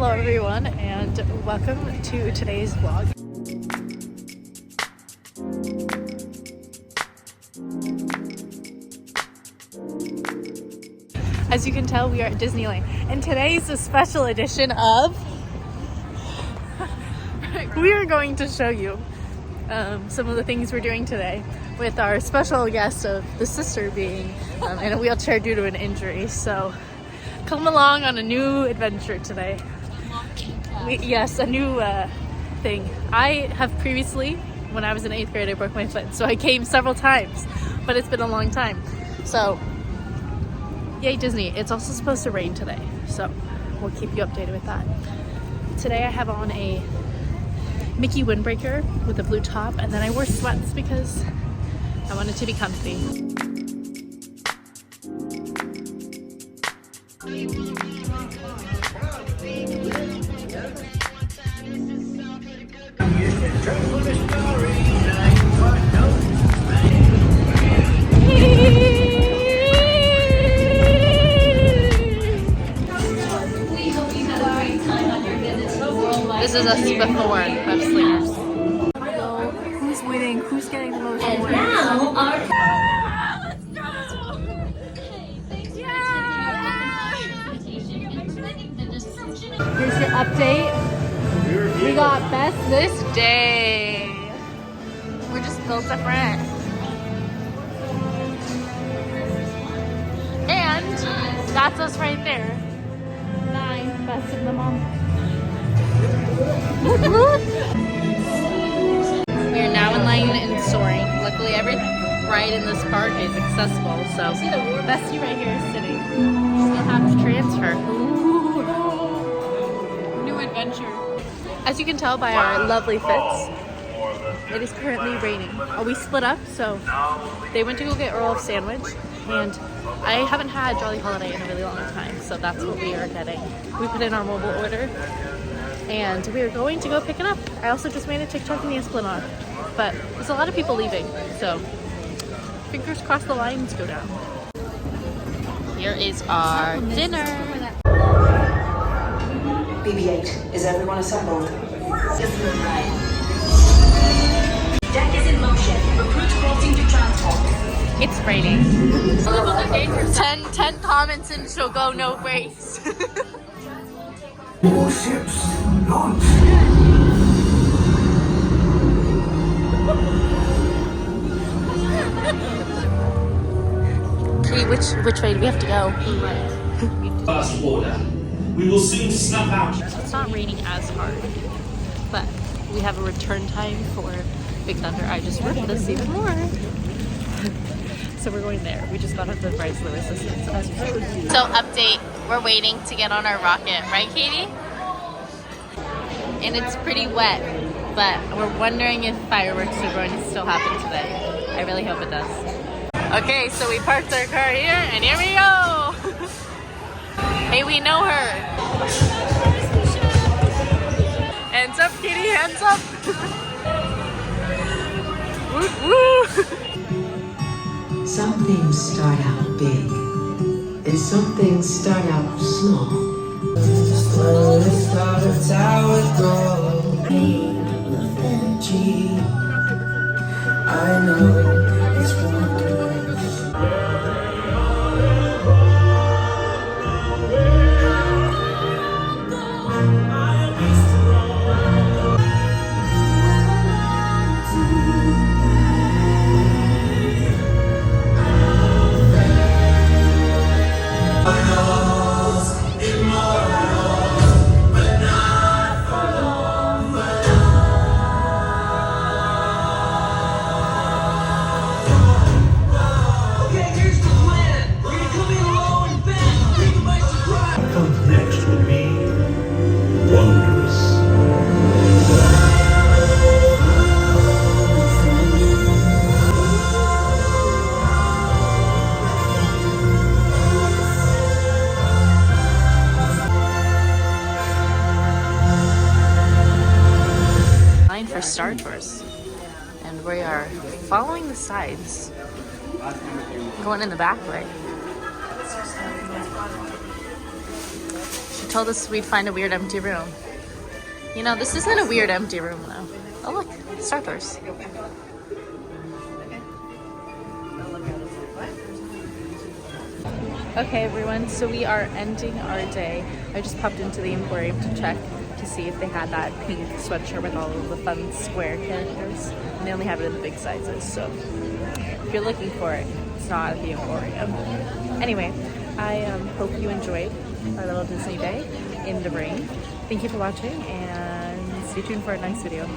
Hello everyone and welcome to today's vlog. As you can tell, we are at Disneyland and today is a special edition of we are going to show you some of the things we're doing today with our special guest of the sister being in a wheelchair due to an injury. So come along on a new adventure today. Yes, a new thing. I have previously, when I was in 8th grade, I broke my foot. So I came several times, but it's been a long time. So yay Disney. It's also supposed to rain today. So we'll keep you updated with that. Today I have on a Mickey windbreaker with a blue top, and then I wore sweats because I wanted to be comfy. This is us before Web Slingers. So, who's winning? Who's getting the most points? Now our let's go! Here's your update. We got best this day. We're just built different. And that's us right there. 9 best of them all. We are now in line and soaring. Luckily, every ride in this park is accessible, so Bestie right here is sitting. She's gonna have to transfer. Ooh. New adventure. As you can tell by our lovely fits, it is currently raining. We split up, so they went to go get Earl's sandwich, and I haven't had Jolly Holiday in a really long time, so that's what we are getting. We put in our mobile order, and we are going to go pick it up. I also just made a TikTok in the Esplanade, but there's a lot of people leaving, so fingers crossed the lines go down. Here is our dinner. BB-8, is everyone assembled? deck is in motion. Recruits crossing to transport. It's raining. 10 comments and she'll go no grace. All ships launch. Okay, which way do we have to go? First order. We will soon snuff out. It's not raining as hard, but we have a return time for Big Thunder. I just ripped this even more. So we're going there. We just got off the Bryce Lewis assistance. So update, we're waiting to get on our rocket, right Katie? And it's pretty wet, but we're wondering if fireworks are going to still happen today. I really hope it does. Okay, so we parked our car here, and here we go! Hey, we know her! Hands up, Katie, hands up! Woo woo! Some things start out big, and some things start out small. I know it's wondrous. For Star Tours, and we are following the sides, going in the back way. told us we'd find a weird empty room. You know, this isn't a weird empty room though. Oh look, Star Tours. Okay everyone, so we are ending our day. I just popped into the Emporium to check to see if they had that pink sweatshirt with all of the fun square characters. And they only have it in the big sizes, so if you're looking for it, it's not at the Emporium. Anyway, I hope you enjoyed our little Disney day in the rain. Thank you for watching and stay tuned for our next video.